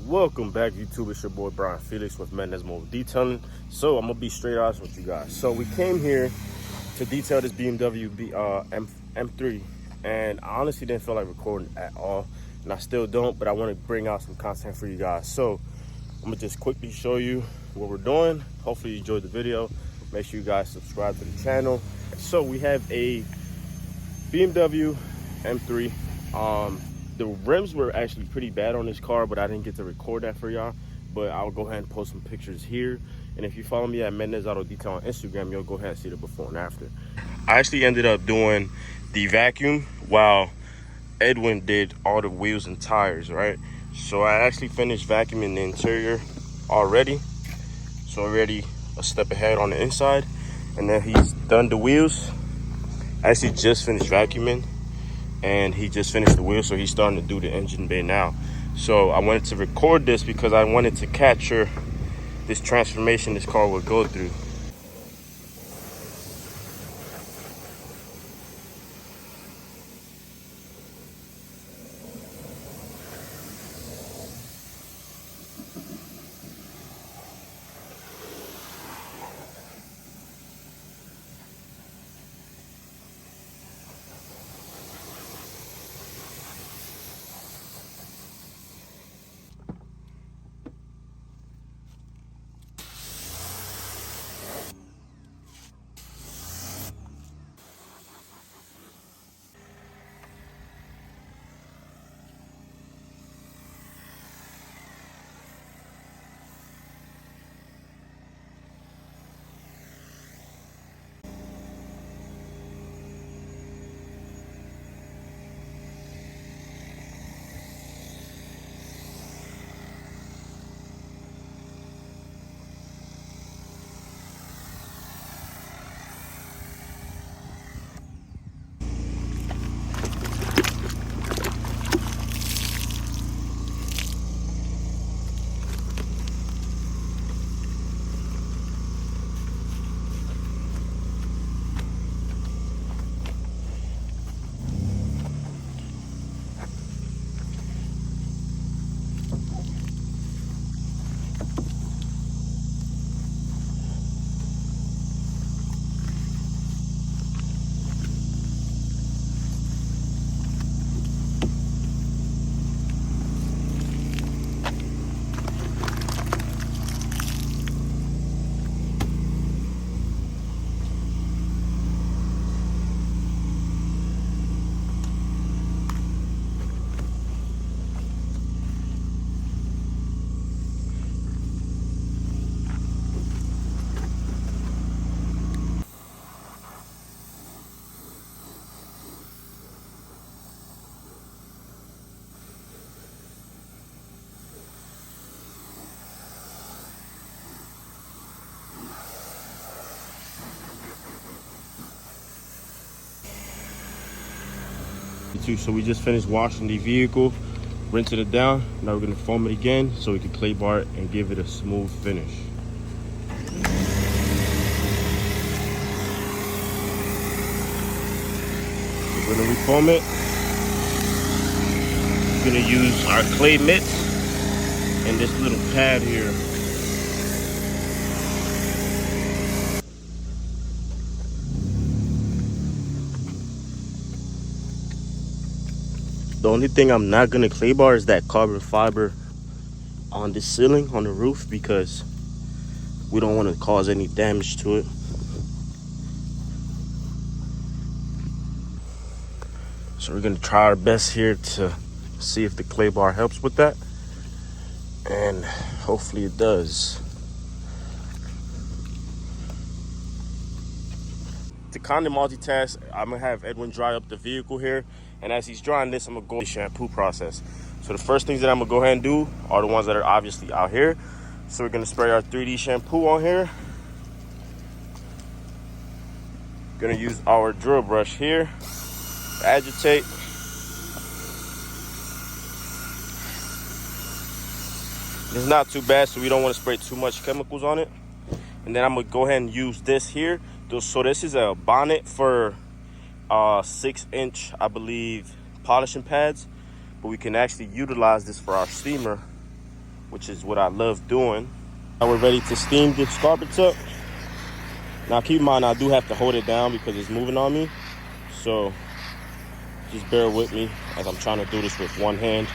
Welcome back, YouTube. It's your boy Brian Felix with Mendez Mobile Detailing. So I'm gonna be straight honest with you guys. So we came here to detail this BMW M3, and I honestly didn't feel like recording at all, and I still don't. But I want to bring out some content for you guys. So I'm gonna just quickly show you what we're doing. Hopefully you enjoyed the video. Make sure you guys subscribe to the channel. So we have a BMW M3. The rims were actually pretty bad on this car, but I didn't get to record that for y'all. But I'll go ahead and post some pictures here. And if you follow me at Mendez Auto Detail on Instagram, you'll go ahead and see the before and after. I actually ended up doing the vacuum while Edwin did all the wheels and tires, right? So I actually finished vacuuming the interior already. So already a step ahead on the inside. And then he's done the wheels. I actually just finished vacuuming, and he just finished the wheel, so he's starting to do the engine bay now. So I wanted to record this because I wanted to capture this transformation this car will go through. So we just finished washing the vehicle, rinsing it down. Now we're gonna foam it again so we can clay bar it and give it a smooth finish. We're gonna refoam it. We're gonna use our clay mitts and this little pad here. The only thing I'm not gonna clay bar is that carbon fiber on the ceiling, on the roof, because we don't want to cause any damage to it. So we're gonna try our best here to see if the clay bar helps with that, and hopefully it does. To kind of multitask, I'm gonna have Edwin dry up the vehicle here, and as he's drying this, I'm gonna go through the shampoo process. So the first things that I'm gonna go ahead and do are the ones that are obviously out here. So we're gonna spray our 3D shampoo on here. Gonna use our drill brush here, agitate. It's not too bad, so we don't want to spray too much chemicals on it. And then I'm gonna go ahead and use this here. So this is a bonnet for 6-inch, I believe, polishing pads, but we can actually utilize this for our steamer which is what I love doing. Now we're ready to steam this carpets up. Now keep in mind, I do have to hold it down because it's moving on me. So just bear with me as I'm trying to do this with one hand.